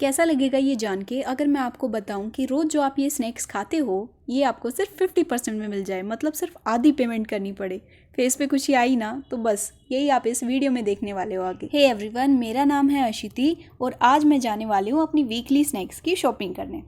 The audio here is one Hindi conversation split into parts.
कैसा लगेगा ये जान के अगर मैं आपको बताऊं कि रोज़ जो आप ये स्नैक्स खाते हो ये आपको सिर्फ 50% में मिल जाए, मतलब सिर्फ आधी पेमेंट करनी पड़े। फेस पे खुशी आई ना, तो बस यही आप इस वीडियो में देखने वाले हो आगे। हे एवरीवन, मेरा नाम है अशिति और आज मैं जाने वाली हूँ अपनी वीकली स्नैक्स की शॉपिंग करने।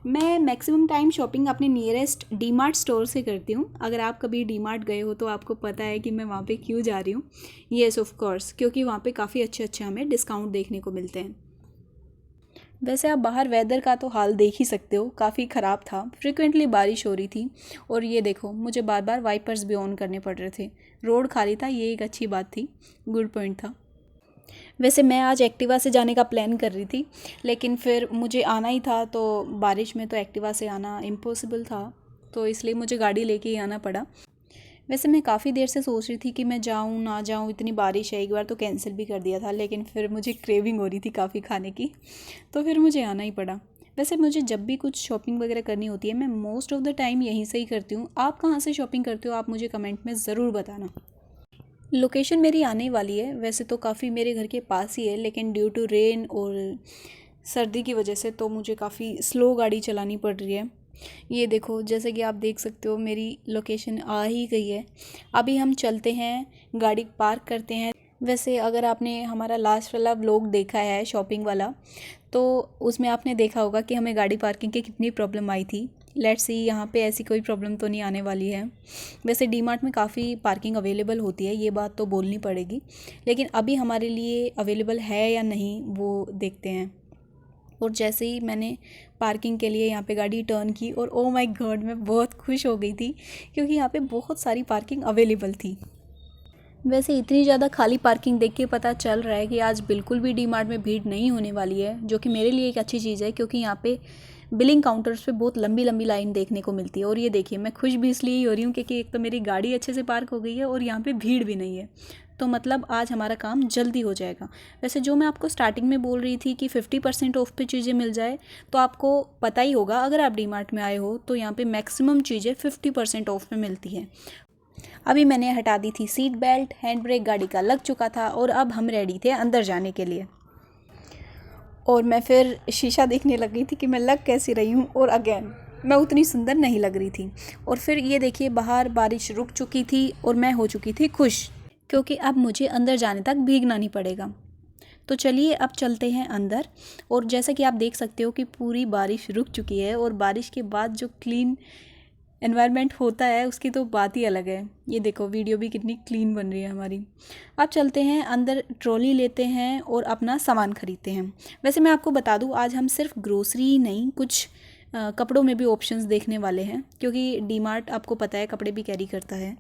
मैं मैक्सिमम टाइम शॉपिंग अपने नियरेस्ट डी मार्ट स्टोर से करती हूँ। अगर आप कभी डी मार्ट गए हो तो आपको पता है कि मैं वहाँ पे क्यों जा रही हूँ। येस ऑफ कोर्स, क्योंकि वहाँ पे काफ़ी अच्छे हमें डिस्काउंट देखने को मिलते हैं। वैसे आप बाहर वेदर का तो हाल देख ही सकते हो, काफ़ी ख़राब था, फ्रिक्वेंटली बारिश हो रही थी और ये देखो मुझे बार बार वाइपर्स भी ऑन करने पड़ रहे थे। रोड खाली था, ये एक अच्छी बात थी, गुड पॉइंट था। वैसे मैं आज एक्टिवा से जाने का प्लान कर रही थी, लेकिन फिर मुझे आना ही था, तो बारिश में तो एक्टिवा से आना इम्पॉसिबल था, तो इसलिए मुझे गाड़ी लेके ही आना पड़ा। वैसे मैं काफ़ी देर से सोच रही थी कि मैं जाऊँ ना जाऊँ, इतनी बारिश है। एक बार तो कैंसिल भी कर दिया था, लेकिन फिर मुझे क्रेविंग हो रही थी काफ़ी खाने की, तो फिर मुझे आना ही पड़ा। वैसे मुझे जब भी कुछ शॉपिंग वगैरह करनी होती है मैं मोस्ट ऑफ द टाइम यहीं से ही करती हूँ। आप कहाँ से शॉपिंग करते हो आप मुझे कमेंट में ज़रूर बताना। लोकेशन मेरी आने वाली है, वैसे तो काफ़ी मेरे घर के पास ही है, लेकिन ड्यू टू रेन और सर्दी की वजह से तो मुझे काफ़ी स्लो गाड़ी चलानी पड़ रही है। ये देखो, जैसे कि आप देख सकते हो मेरी लोकेशन आ ही गई है। अभी हम चलते हैं, गाड़ी पार्क करते हैं। वैसे अगर आपने हमारा लास्ट वाला व्लॉग देखा है शॉपिंग वाला, तो उसमें आपने देखा होगा कि हमें गाड़ी पार्किंग की कितनी प्रॉब्लम आई थी। लेट्स सी यहाँ पे ऐसी कोई प्रॉब्लम तो नहीं आने वाली है। वैसे डी मार्ट में काफ़ी पार्किंग अवेलेबल होती है, ये बात तो बोलनी पड़ेगी, लेकिन अभी हमारे लिए अवेलेबल है या नहीं वो देखते हैं। और जैसे ही मैंने पार्किंग के लिए यहाँ पे गाड़ी टर्न की और ओ माय गॉड, मैं बहुत खुश हो गई थी क्योंकि यहाँ पे बहुत सारी पार्किंग अवेलेबल थी। वैसे इतनी ज़्यादा खाली पार्किंग देख के पता चल रहा है कि आज बिल्कुल भी डी मार्ट में भीड़ नहीं होने वाली है, जो कि मेरे लिए एक अच्छी चीज़ है, क्योंकि यहाँ पे बिलिंग काउंटर्स पे बहुत लंबी लंबी लाइन देखने को मिलती है। और ये देखिए, मैं खुश भी इसलिए ही हो रही हूँ क्योंकि एक तो मेरी गाड़ी अच्छे से पार्क हो गई है और यहाँ पे भीड़ भी नहीं है, तो मतलब आज हमारा काम जल्दी हो जाएगा। वैसे जो मैं आपको स्टार्टिंग में बोल रही थी कि 50% ऑफ पे चीज़ें मिल जाए, तो आपको पता ही होगा अगर आप डी मार्ट में आए हो तो यहाँ पे मैक्सिमम चीज़ें 50% ऑफ में मिलती हैं। अभी मैंने हटा दी थी सीट बेल्ट, हैंड ब्रेक गाड़ी का लग चुका था और अब हम रेडी थे अंदर जाने के लिए। और मैं फिर शीशा देखने लग गई थी कि मैं लग कैसी रही हूँ, और अगेन मैं उतनी सुंदर नहीं लग रही थी। और फिर ये देखिए, बाहर बारिश रुक चुकी थी और मैं हो चुकी थी खुश, क्योंकि अब मुझे अंदर जाने तक भीगना नहीं पड़ेगा। तो चलिए अब चलते हैं अंदर। और जैसा कि आप देख सकते हो कि पूरी बारिश रुक चुकी है और बारिश के बाद जो क्लीन एनवायरनमेंट होता है उसकी तो बात ही अलग है। ये देखो, वीडियो भी कितनी क्लीन बन रही है हमारी। अब चलते हैं अंदर, ट्रॉली लेते हैं और अपना सामान खरीदते हैं। वैसे मैं आपको बता दूं, आज हम सिर्फ ग्रोसरी ही नहीं, कुछ कपड़ों में भी ऑप्शंस देखने वाले हैं, क्योंकि डी मार्ट आपको पता है कपड़े भी कैरी करता है।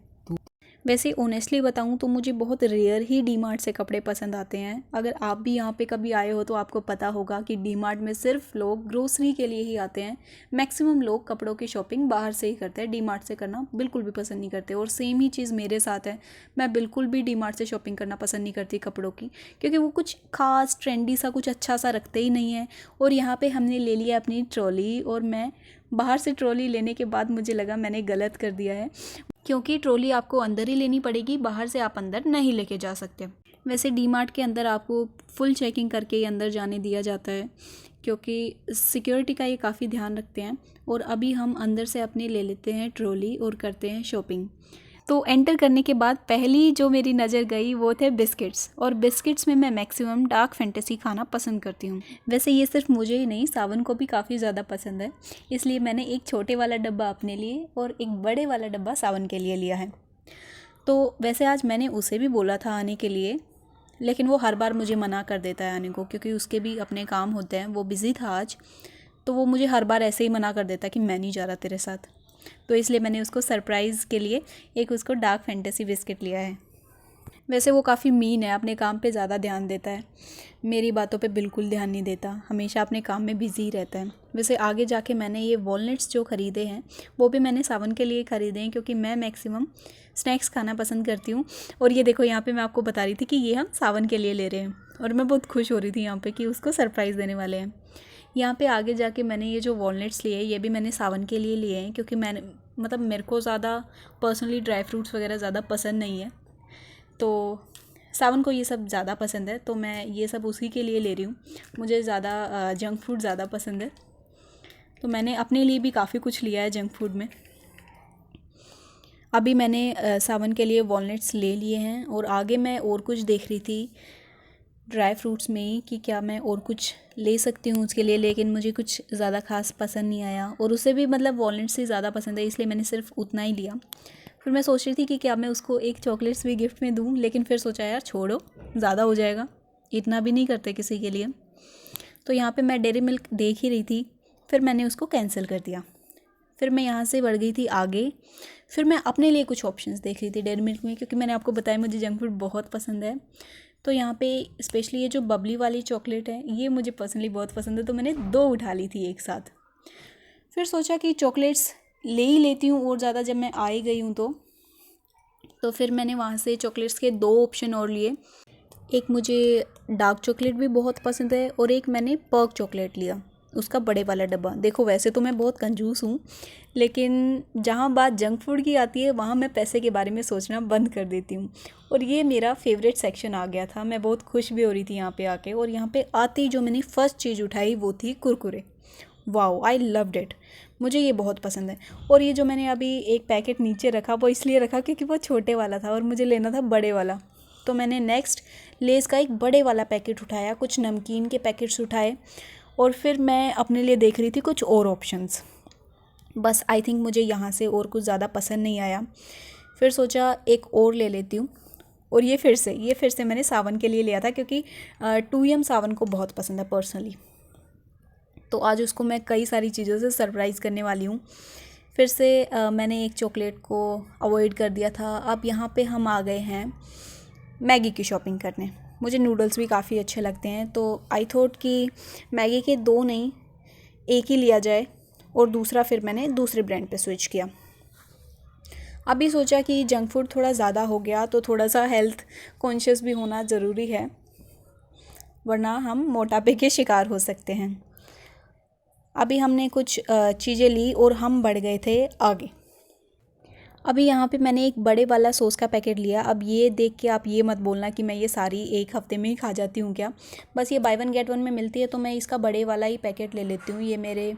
वैसे ऑनेस्टली बताऊं तो मुझे बहुत रेयर ही डी मार्ट से कपड़े पसंद आते हैं। अगर आप भी यहाँ पे कभी आए हो तो आपको पता होगा कि डी मार्ट में सिर्फ लोग ग्रोसरी के लिए ही आते हैं। मैक्सिमम लोग कपड़ों की शॉपिंग बाहर से ही करते हैं, डी मार्ट से करना बिल्कुल भी पसंद नहीं करते। और सेम ही चीज़ मेरे साथ है, मैं बिल्कुल भी डी मार्ट से शॉपिंग करना पसंद नहीं करती कपड़ों की, क्योंकि वो कुछ खास ट्रेंडी सा कुछ अच्छा सा रखते ही नहीं है। और यहाँ पर हमने ले लिया अपनी ट्रॉली, और मैं बाहर से ट्रॉली लेने के बाद मुझे लगा मैंने गलत कर दिया है, क्योंकि ट्रॉली आपको अंदर ही लेनी पड़ेगी, बाहर से आप अंदर नहीं लेके जा सकते। वैसे डी मार्ट के अंदर आपको फुल चेकिंग करके ही अंदर जाने दिया जाता है, क्योंकि सिक्योरिटी का ये काफ़ी ध्यान रखते हैं। और अभी हम अंदर से अपने ले लेते हैं ट्रॉली और करते हैं शॉपिंग। तो एंटर करने के बाद पहली जो मेरी नज़र गई वो थे बिस्किट्स, और बिस्किट्स में मैं मैक्सिमम डार्क फैंटेसी खाना पसंद करती हूँ। वैसे ये सिर्फ मुझे ही नहीं, सावन को भी काफ़ी ज़्यादा पसंद है, इसलिए मैंने एक छोटे वाला डब्बा अपने लिए और एक बड़े वाला डब्बा सावन के लिए लिया है। तो वैसे आज मैंने उसे भी बोला था आने के लिए, लेकिन वो हर बार मुझे मना कर देता है आने को, क्योंकि उसके भी अपने काम होते हैं। वो बिज़ी था आज, तो वो मुझे हर बार ऐसे ही मना कर देता कि मैं नहीं जा रहा तेरे साथ। तो इसलिए मैंने उसको सरप्राइज़ के लिए एक उसको डार्क फैंटेसी बिस्किट लिया है। वैसे वो काफ़ी मीन है, अपने काम पे ज़्यादा ध्यान देता है, मेरी बातों पे बिल्कुल ध्यान नहीं देता, हमेशा अपने काम में बिज़ी रहता है। वैसे आगे जाके मैंने ये वॉलनट्स जो ख़रीदे हैं वो भी मैंने सावन के लिए ख़रीदे हैं, क्योंकि मैं मैक्सिमम स्नैक्स खाना पसंद करती हूँ। और ये देखो, यहाँ पे मैं आपको बता रही थी कि ये हम सावन के लिए ले रहे हैं, और मैं बहुत खुश हो रही थी यहाँ पे कि उसको सरप्राइज़ देने वाले हैं। यहाँ पे आगे जाके मैंने ये जो वॉलनट्स लिए हैं ये भी मैंने सावन के लिए लिए हैं, क्योंकि मैंने मेरे को ज़्यादा पर्सनली ड्राई फ्रूट्स वगैरह ज़्यादा पसंद नहीं है, तो सावन को ये सब ज़्यादा पसंद है, तो मैं ये सब उसी के लिए ले रही हूँ। मुझे ज़्यादा जंक फूड ज़्यादा पसंद है, तो मैंने अपने लिए भी काफ़ी कुछ लिया है जंक फूड में। अभी मैंने सावन के लिए वॉलनट्स ले लिए हैं, और आगे मैं और कुछ देख रही थी ड्राई फ्रूट्स में ही कि क्या मैं और कुछ ले सकती हूँ उसके लिए, लेकिन मुझे कुछ ज़्यादा खास पसंद नहीं आया, और उसे भी मतलब वॉलनट्स से ज़्यादा पसंद है, इसलिए मैंने सिर्फ उतना ही लिया। फिर मैं सोच रही थी कि क्या मैं उसको एक चॉकलेट्स भी गिफ्ट में दूँ, लेकिन फिर सोचा यार छोड़ो, ज़्यादा हो जाएगा, इतना भी नहीं करते किसी के लिए। तो यहाँ पे मैं डेयरी मिल्क देख ही रही थी, फिर मैंने उसको कैंसिल कर दिया। फिर मैं यहाँ से बढ़ गई थी आगे, फिर मैं अपने लिए कुछ ऑप्शंस देख रही थी डेयरी मिल्क में, क्योंकि मैंने आपको बताया मुझे जंक फूड बहुत पसंद है। तो यहाँ पे स्पेशली ये जो बबली वाली चॉकलेट है ये मुझे पर्सनली बहुत पसंद है, तो मैंने 2 उठा ली थी एक साथ। फिर सोचा कि चॉकलेट्स ले ही लेती हूँ, और ज़्यादा जब मैं आ ही गई हूँ तो फिर मैंने वहाँ से चॉकलेट्स के 2 ऑप्शन और लिए। एक मुझे डार्क चॉकलेट भी बहुत पसंद है, और एक मैंने पर्क चॉकलेट लिया, उसका बड़े वाला डब्बा। देखो वैसे तो मैं बहुत कंजूस हूँ, लेकिन जहाँ बात जंक फूड की आती है वहाँ मैं पैसे के बारे में सोचना बंद कर देती हूँ। और ये मेरा फेवरेट सेक्शन आ गया था, मैं बहुत खुश भी हो रही थी यहाँ पे आके। और यहाँ पे आते ही जो मैंने फ़र्स्ट चीज़ उठाई वो थी Kurkure. Wow, I loved it, मुझे ये बहुत पसंद है। और ये जो मैंने अभी एक पैकेट नीचे रखा वो इसलिए रखा क्योंकि वो छोटे वाला था और मुझे लेना था बड़े वाला। तो मैंने नेक्स्ट लेज़ का एक बड़े वाला पैकेट उठाया, कुछ नमकीन के पैकेट्स उठाए, और फिर मैं अपने लिए देख रही थी कुछ और ऑप्शंस। बस आई थिंक मुझे यहाँ से और कुछ ज़्यादा पसंद नहीं आया, फिर सोचा एक और ले लेती हूँ। और ये फिर से मैंने सावन के लिए लिया था, क्योंकि 2M सावन को बहुत पसंद है पर्सनली। तो आज उसको मैं कई सारी चीज़ों से सरप्राइज़ करने वाली हूँ। फिर से मैंने एक चॉकलेट को अवॉइड कर दिया था। अब यहाँ पे हम आ गए हैं मैगी की शॉपिंग करने। मुझे नूडल्स भी काफ़ी अच्छे लगते हैं, तो आई थॉट कि मैगी के 2 नहीं, एक ही लिया जाए, और दूसरा फिर मैंने दूसरे ब्रांड पे स्विच किया। अभी सोचा कि जंक फूड थोड़ा ज़्यादा हो गया, तो थोड़ा सा हेल्थ कॉन्शियस भी होना ज़रूरी है, वरना हम मोटापे के शिकार हो सकते हैं। अभी हमने कुछ चीज़ें ली और हम बढ़ गए थे आगे। अभी यहाँ पे मैंने एक बड़े वाला सॉस का पैकेट लिया। अब ये देख के आप ये मत बोलना कि मैं ये सारी एक हफ़्ते में ही खा जाती हूँ क्या। बस ये बाय वन गेट वन में मिलती है, तो मैं इसका बड़े वाला ही पैकेट ले लेती हूँ। ये मेरे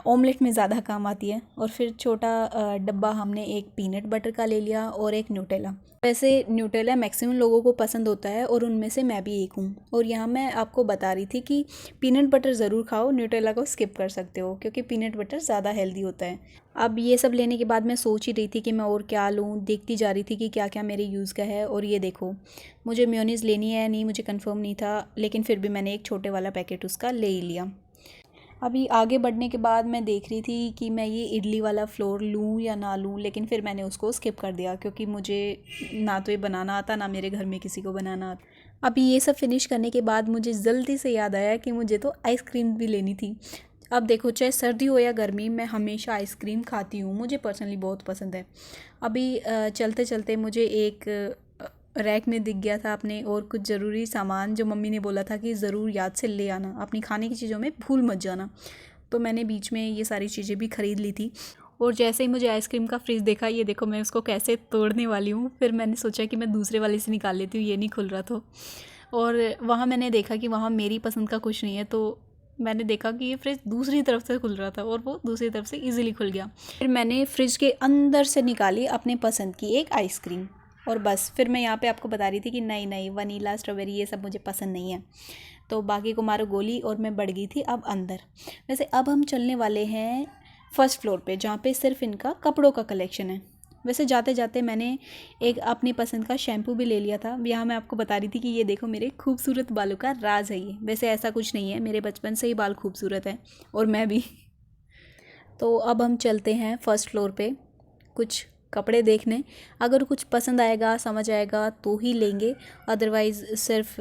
ऑमलेट में ज़्यादा काम आती है। और फिर छोटा डब्बा हमने एक पीनट बटर का ले लिया और एक न्यूटेला। वैसे न्यूटेला मैक्सिमम लोगों को पसंद होता है, और उनमें से मैं भी एक हूँ। और यहाँ मैं आपको बता रही थी कि पीनट बटर ज़रूर खाओ, न्यूटेला को स्किप कर सकते हो, क्योंकि पीनट बटर ज़्यादा हेल्दी होता है। अब ये सब लेने के बाद मैं सोच ही रही थी कि मैं और क्या लूँ, देखती जा रही थी कि क्या क्या मेरे यूज़ का है। और ये देखो, मुझे मेयोनीज़ लेनी है या नहीं मुझे कंफर्म नहीं था, लेकिन फिर भी मैंने एक छोटे वाला पैकेट उसका ले ही लिया। अभी आगे बढ़ने के बाद मैं देख रही थी कि मैं ये इडली वाला फ्लोर लूँ या ना लूँ, लेकिन फिर मैंने उसको स्किप कर दिया, क्योंकि मुझे ना तो ये बनाना आता, ना मेरे घर में किसी को बनाना आता। अभी ये सब फिनिश करने के बाद मुझे जल्दी से याद आया कि मुझे तो आइसक्रीम भी लेनी थी। अब देखो, चाहे सर्दी हो या गर्मी, मैं हमेशा आइसक्रीम खाती हूँ, मुझे पर्सनली बहुत पसंद है। अभी चलते चलते मुझे एक रैक में दिख गया था अपने और कुछ ज़रूरी सामान, जो मम्मी ने बोला था कि ज़रूर याद से ले आना, अपनी खाने की चीज़ों में भूल मत जाना। तो मैंने बीच में ये सारी चीज़ें भी ख़रीद ली थी। और जैसे ही मुझे आइसक्रीम का फ्रिज देखा, ये देखो मैं उसको कैसे तोड़ने वाली हूँ, फिर मैंने सोचा कि मैं दूसरे वाले से निकाल लेती हूँ, ये नहीं खुल रहा था। और वहाँ मैंने देखा कि वहाँ मेरी पसंद का कुछ नहीं है, तो मैंने देखा कि ये फ्रिज दूसरी तरफ से खुल रहा था, और वो दूसरी तरफ से ईज़िली खुल गया। फिर मैंने फ्रिज के अंदर से निकाली अपने पसंद की एक आइसक्रीम, और बस फिर मैं यहाँ पे आपको बता रही थी कि नहीं नहीं, वनीला स्ट्रॉबेरी ये सब मुझे पसंद नहीं है। तो बाकी को मारो गोली, और मैं बढ़ गई थी अब अंदर। वैसे अब हम चलने वाले हैं फर्स्ट फ्लोर पे, जहाँ पे सिर्फ इनका कपड़ों का कलेक्शन है। वैसे जाते जाते मैंने एक अपनी पसंद का शैम्पू भी ले लिया था। यहाँ मैं आपको बता रही थी कि ये देखो मेरे खूबसूरत बालों का राज है ये। वैसे ऐसा कुछ नहीं है, मेरे बचपन से ही बाल खूबसूरत हैं, और मैं भी। तो अब हम चलते हैं फर्स्ट फ्लोर पे कुछ कपड़े देखने। अगर कुछ पसंद आएगा, समझ आएगा तो ही लेंगे, अदरवाइज़ सिर्फ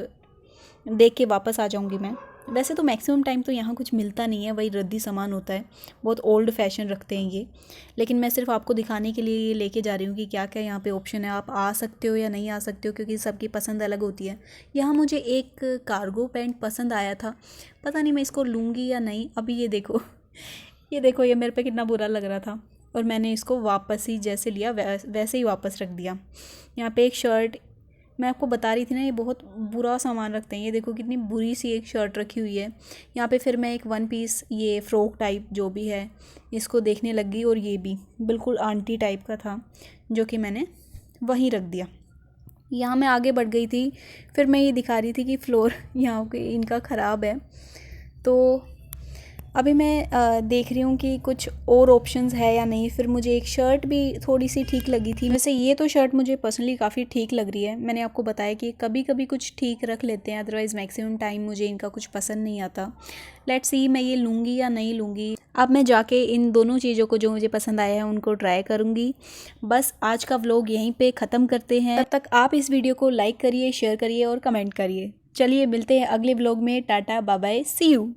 देख के वापस आ जाऊंगी मैं। वैसे तो मैक्सिमम टाइम तो यहाँ कुछ मिलता नहीं है, वही रद्दी सामान होता है, बहुत ओल्ड फैशन रखते हैं ये। लेकिन मैं सिर्फ आपको दिखाने के लिए ये लेके जा रही हूँ कि क्या क्या यहाँ पे ऑप्शन है, आप आ सकते हो या नहीं आ सकते हो, क्योंकि सबकी पसंद अलग होती है। यहाँ मुझे एक कार्गो पैंट पसंद आया था, पता नहीं मैं इसको लूँगी या नहीं। अभी ये देखो ये देखो, ये मेरे पे कितना बुरा लग रहा था, और मैंने इसको वापस ही जैसे लिया वैसे ही वापस रख दिया। यहाँ पे एक शर्ट मैं आपको बता रही थी ना, ये बहुत बुरा सामान रखते हैं। ये देखो कितनी बुरी सी एक शर्ट रखी हुई है यहाँ पे। फिर मैं एक वन पीस ये फ्रॉक टाइप जो भी है इसको देखने लग गई, और ये भी बिल्कुल आंटी टाइप का था जो कि मैंने वहीं रख दिया। यहाँ मैं आगे बढ़ गई थी, फिर मैं ये दिखा रही थी कि फ्लोर यहाँ पे इनका ख़राब है। तो अभी मैं देख रही हूँ कि कुछ और ऑप्शंस है या नहीं। फिर मुझे एक शर्ट भी थोड़ी सी ठीक लगी थी। वैसे ये तो शर्ट मुझे पर्सनली काफ़ी ठीक लग रही है। मैंने आपको बताया कि कभी कभी कुछ ठीक रख लेते हैं, अदरवाइज़ मैक्सिमम टाइम मुझे इनका कुछ पसंद नहीं आता। लेट्स सी मैं ये लूँगी या नहीं लूँगी। अब मैं जाके इन दोनों चीज़ों को जो मुझे पसंद आया है उनको ट्राई करूँगी। बस आज का व्लॉग यहीं पे ख़त्म करते हैं। तब तक आप इस वीडियो को लाइक करिए, शेयर करिए और कमेंट करिए। चलिए मिलते हैं अगले व्लॉग में। Tata bye bye, see you.